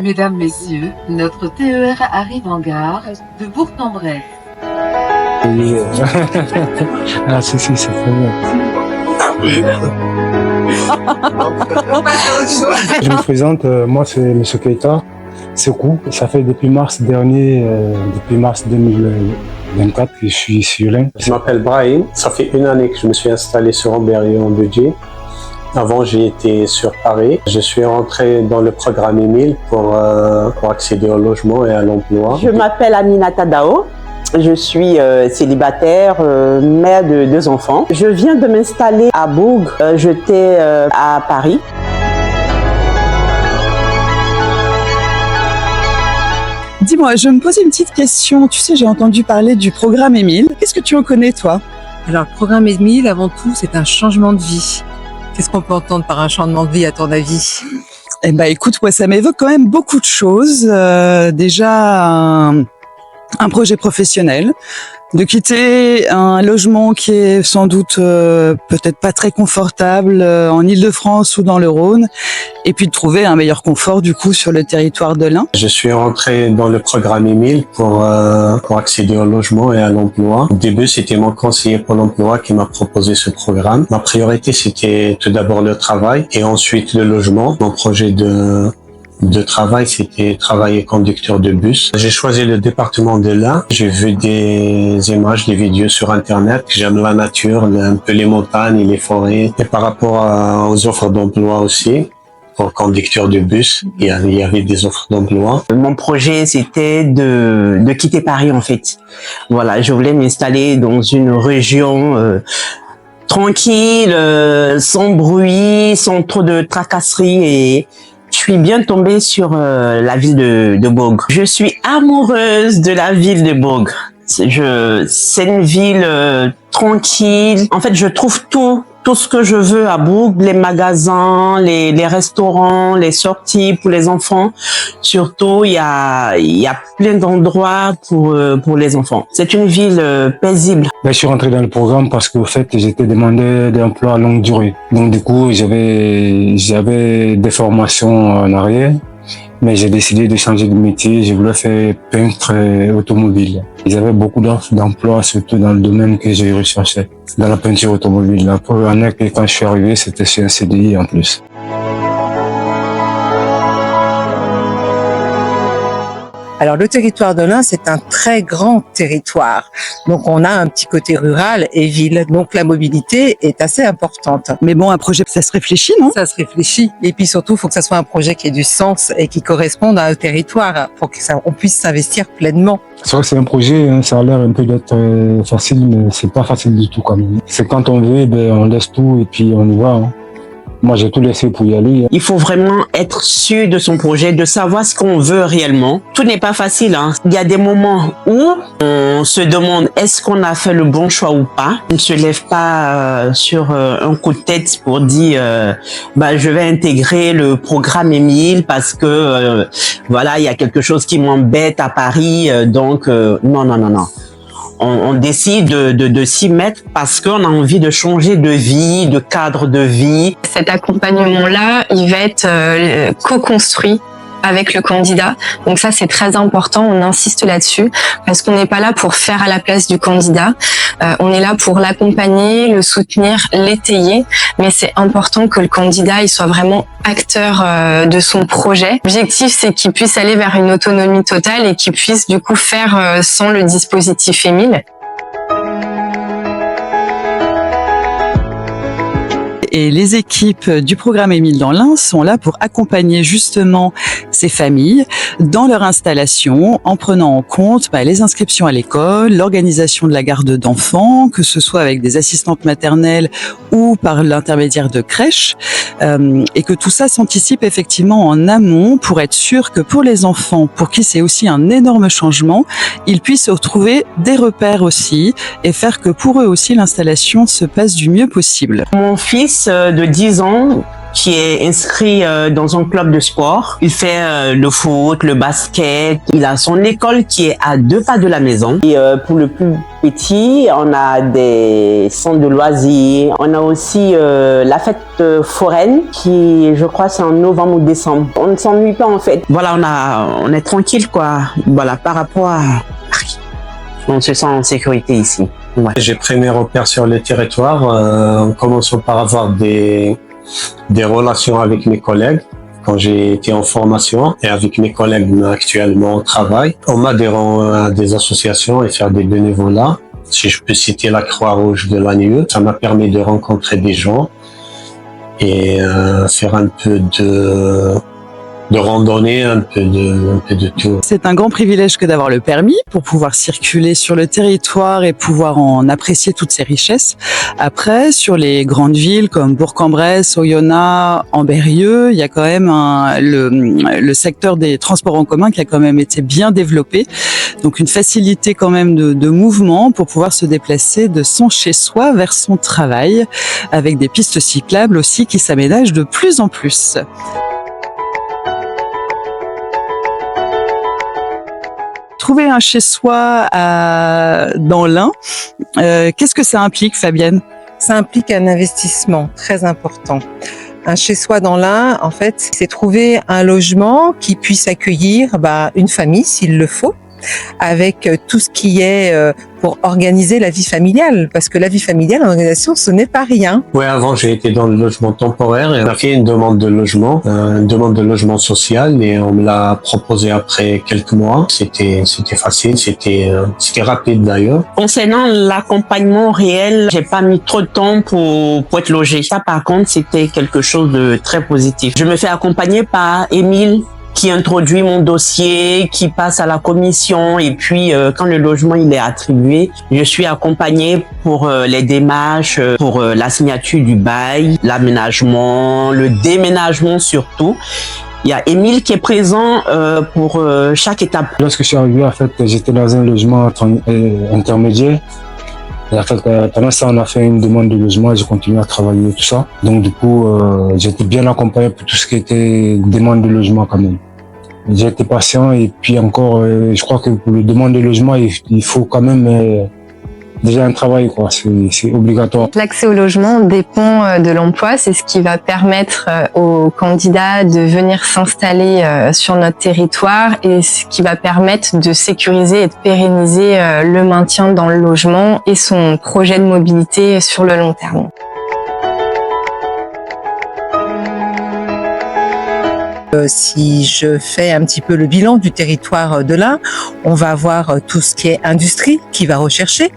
Mesdames, Messieurs, notre TER arrive en gare de Bourg-en-Bresse. Oui. Ah, si, c'est très bien. Je me présente, moi c'est M. Keita Sekou. Ça fait depuis mars dernier, depuis mars 2024 que je suis sur l'Ain. Je m'appelle Brahim, ça fait une année que je me suis installé sur Ambérieu en Budget. Avant, j'ai été sur Paris. Je suis rentré dans le programme Émile pour accéder au logement et à l'emploi. Je m'appelle Aminata Dao. Je suis célibataire, mère de 2 enfants. Je viens de m'installer à Bourg. J'étais à Paris. Dis-moi, je me posais une petite question. Tu sais, j'ai entendu parler du programme Émile. Qu'est-ce que tu en connais, toi? Alors, le programme Émile, avant tout, c'est un changement de vie. Qu'est-ce qu'on peut entendre par un changement de vie, à ton avis? Eh ben, écoute, moi, ça m'évoque quand même beaucoup de choses. Déjà, un projet professionnel, de quitter un logement qui est sans doute peut-être pas très confortable en Île-de-France ou dans le Rhône, et puis de trouver un meilleur confort du coup sur le territoire de l'Ain. Je suis rentré dans le programme Émile pour accéder au logement et à l'emploi. Au début, c'était mon conseiller pour l'emploi qui m'a proposé ce programme. Ma priorité, c'était tout d'abord le travail et ensuite le logement. Mon projet de travail, c'était travailler conducteur de bus. J'ai choisi le département de l'Ain. J'ai vu des images, des vidéos sur Internet. J'aime la nature, un peu les montagnes et les forêts. Et par rapport aux offres d'emploi aussi, pour conducteur de bus, il y avait des offres d'emploi. Mon projet, c'était de quitter Paris, en fait. Voilà, je voulais m'installer dans une région tranquille, sans bruit, sans trop de tracasseries et je suis bien tombée sur la ville de Bourg. Je suis amoureuse de la ville de Bourg. C'est une ville tranquille. En fait, je trouve tout ce que je veux à Bourg, les magasins, les restaurants, les sorties pour les enfants. Surtout, il y a plein d'endroits pour les enfants. C'est une ville paisible. Je suis rentré dans le programme parce qu'au fait, j'étais demandé d'emploi à longue durée. Donc du coup, j'avais des formations en arrière, mais j'ai décidé de changer de métier. Je voulais faire peintre automobile. Ils avaient beaucoup d'offres d'emploi, surtout dans le domaine que j'ai recherché, dans la peinture automobile. La première année, quand je suis arrivé, c'était sur un CDI en plus. Alors, le territoire de l'Ain, c'est un très grand territoire. Donc, on a un petit côté rural et ville. Donc, la mobilité est assez importante. Mais bon, un projet, ça se réfléchit, non? Ça se réfléchit. Et puis surtout, il faut que ça soit un projet qui ait du sens et qui corresponde à un territoire pour qu'on puisse s'investir pleinement. C'est vrai que c'est un projet, hein, ça a l'air un peu d'être facile, mais c'est pas facile du tout quand même. C'est quand on veut, on laisse tout et puis on y va. Hein. Moi, j'ai tout laissé pour y aller. Il faut vraiment être sûr de son projet, de savoir ce qu'on veut réellement. Tout n'est pas facile. Hein. Il y a des moments où on se demande est-ce qu'on a fait le bon choix ou pas. On ne se lève pas sur un coup de tête pour dire je vais intégrer le programme Émile parce que voilà, il y a quelque chose qui m'embête à Paris. Donc non. On décide de s'y mettre parce qu'on a envie de changer de vie, de cadre de vie. Cet accompagnement-là, il va être co-construit avec le candidat. Donc ça, c'est très important, on insiste là-dessus, parce qu'on n'est pas là pour faire à la place du candidat. On est là pour l'accompagner, le soutenir, l'étayer, mais c'est important que le candidat il soit vraiment acteur de son projet. L'objectif, c'est qu'il puisse aller vers une autonomie totale et qu'il puisse du coup faire sans le dispositif Émile. Et les équipes du programme Émile dans l'Ain sont là pour accompagner justement ces familles dans leur installation en prenant en compte les inscriptions à l'école, l'organisation de la garde d'enfants, que ce soit avec des assistantes maternelles ou par l'intermédiaire de crèches, et que tout ça s'anticipe effectivement en amont pour être sûr que pour les enfants, pour qui c'est aussi un énorme changement, ils puissent retrouver des repères aussi et faire que pour eux aussi l'installation se passe du mieux possible. Mon fils de 10 ans qui est inscrit dans un club de sport. Il fait le foot, le basket. Il a son école qui est à 2 pas de la maison. Et pour le plus petit, on a des centres de loisirs. On a aussi la fête foraine qui, je crois, c'est en novembre ou décembre. On ne s'ennuie pas en fait. Voilà, on est tranquille quoi. Voilà, par rapport à Paris. On se sent en sécurité ici. Ouais. J'ai pris mes repères sur le territoire en commençant par avoir des relations avec mes collègues quand j'ai été en formation et avec mes collègues actuellement au travail. On m'adhérant à des associations et faire des bénévolats. Si je peux citer la Croix-Rouge de l'ANIE, ça m'a permis de rencontrer des gens et faire un peu de randonnée, un peu de tout. C'est un grand privilège que d'avoir le permis pour pouvoir circuler sur le territoire et pouvoir en apprécier toutes ces richesses. Après, sur les grandes villes comme Bourg-en-Bresse, Oyonnax, Ambérieu, il y a quand même le secteur des transports en commun qui a quand même été bien développé. Donc une facilité quand même de mouvement pour pouvoir se déplacer de son chez-soi vers son travail, avec des pistes cyclables aussi qui s'aménagent de plus en plus. Trouver un chez-soi dans l'Ain, qu'est-ce que ça implique, Fabienne? Ça implique un investissement très important. Un chez-soi dans l'Ain, en fait, c'est trouver un logement qui puisse accueillir une famille s'il le faut, avec tout ce qui est pour organiser la vie familiale, parce que la vie familiale en organisation, ce n'est pas rien. Ouais, avant j'ai été dans le logement temporaire et on a fait une demande de logement social et on me l'a proposé après quelques mois. C'était facile, c'était rapide d'ailleurs. Concernant l'accompagnement réel, j'ai pas mis trop de temps pour être logé. Ça par contre, c'était quelque chose de très positif. Je me fais accompagner par Émile qui introduit mon dossier, qui passe à la commission et puis quand le logement il est attribué, je suis accompagnée pour les démarches, pour la signature du bail, l'aménagement, le déménagement surtout. Il y a Émile qui est présent pour chaque étape. Lorsque je suis arrivé, en fait, j'étais dans un logement intermédiaire. Et en fait, pendant ça, on a fait une demande de logement et j'ai continué à travailler tout ça. Donc du coup, j'étais bien accompagné pour tout ce qui était demande de logement quand même. J'ai été patient et puis encore, je crois que pour le demande de logement, il faut quand même déjà un travail, quoi. C'est obligatoire. L'accès au logement dépend de l'emploi. C'est ce qui va permettre aux candidats de venir s'installer sur notre territoire et ce qui va permettre de sécuriser et de pérenniser le maintien dans le logement et son projet de mobilité sur le long terme. Si je fais un petit peu le bilan du territoire de l'Ain, on va avoir tout ce qui est industrie qui va rechercher.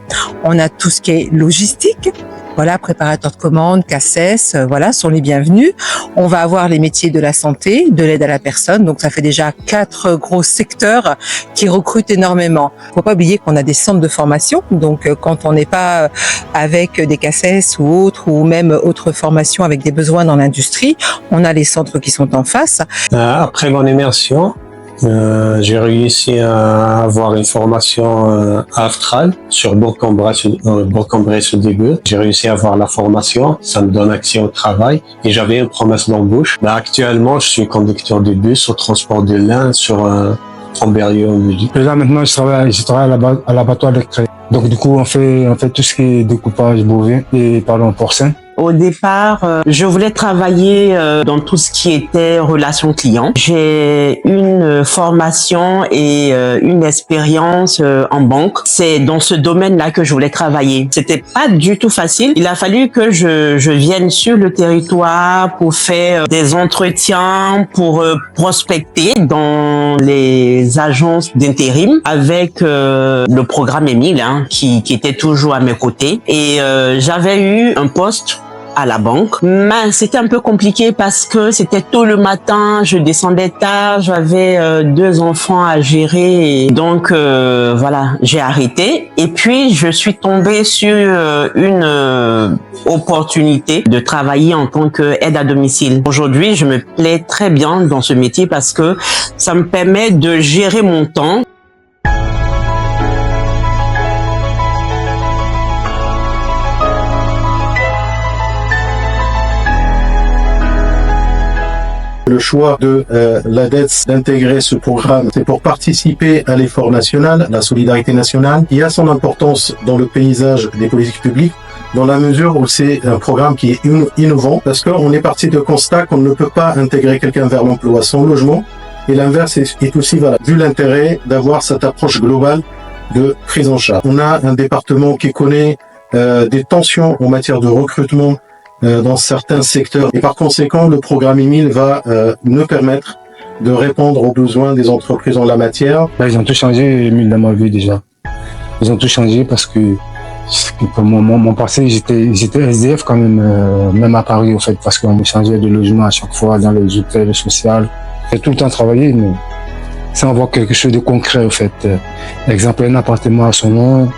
On a tout ce qui est logistique. Voilà, préparateur de commandes, CACES, voilà, sont les bienvenus. On va avoir les métiers de la santé, de l'aide à la personne. Donc, ça fait déjà 4 gros secteurs qui recrutent énormément. Faut pas oublier qu'on a des centres de formation. Donc, quand on n'est pas avec des CACES ou autres, ou même autres formations avec des besoins dans l'industrie, on a les centres qui sont en face. Après mon immersion, j'ai réussi à avoir une formation à Aftral sur Bourg-en-Bresse au début. J'ai réussi à avoir la formation, ça me donne accès au travail et j'avais une promesse d'embauche. Actuellement, je suis conducteur de bus au transport de l'Ain sur Ambérieu. Là maintenant, je travaille à l'abattoir de Cré. Donc du coup, on fait tout ce qui est découpage bovin et porcin. Au départ, je voulais travailler dans tout ce qui était relations clients. J'ai une formation et une expérience en banque. C'est dans ce domaine-là que je voulais travailler. C'était pas du tout facile. Il a fallu que je vienne sur le territoire pour faire des entretiens, pour prospecter dans les agences d'intérim avec le programme Émile, qui était toujours à mes côtés. Et j'avais eu un poste à la banque. Mais c'était un peu compliqué parce que c'était tôt le matin, je descendais tard, j'avais 2 enfants à gérer. Et donc voilà, j'ai arrêté. Et puis je suis tombée sur une opportunité de travailler en tant qu'aide à domicile. Aujourd'hui, je me plais très bien dans ce métier parce que ça me permet de gérer mon temps. Le choix de l'ADETS d'intégrer ce programme, c'est pour participer à l'effort national, la solidarité nationale, qui a son importance dans le paysage des politiques publiques, dans la mesure où c'est un programme qui est innovant, parce qu'on est parti de constat qu'on ne peut pas intégrer quelqu'un vers l'emploi sans logement, et l'inverse est aussi valable, vu l'intérêt d'avoir cette approche globale de prise en charge. On a un département qui connaît des tensions en matière de recrutement dans certains secteurs, et par conséquent, le programme EMIL va nous permettre de répondre aux besoins des entreprises en la matière. Là, ils ont tout changé, Emile, dans ma vie déjà. Ils ont tout changé parce que pour mon passé, j'étais SDF quand même, même à Paris, au fait, parce qu'on me changeait de logement à chaque fois dans les hôtels sociaux. J'ai tout le temps travaillé, mais sans avoir quelque chose de concret, au fait. Exemple, un appartement à son nom,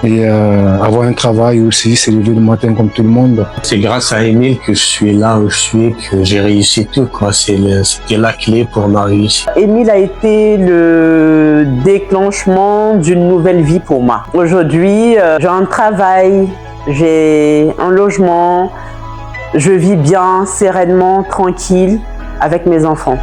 et avoir un travail aussi, se lever le matin comme tout le monde. C'est grâce à Emile que je suis là où je suis, que j'ai réussi tout, quoi. C'était la clé pour ma réussite. Emile a été le déclenchement d'une nouvelle vie pour moi. Aujourd'hui, j'ai un travail, j'ai un logement, je vis bien, sereinement, tranquille avec mes enfants.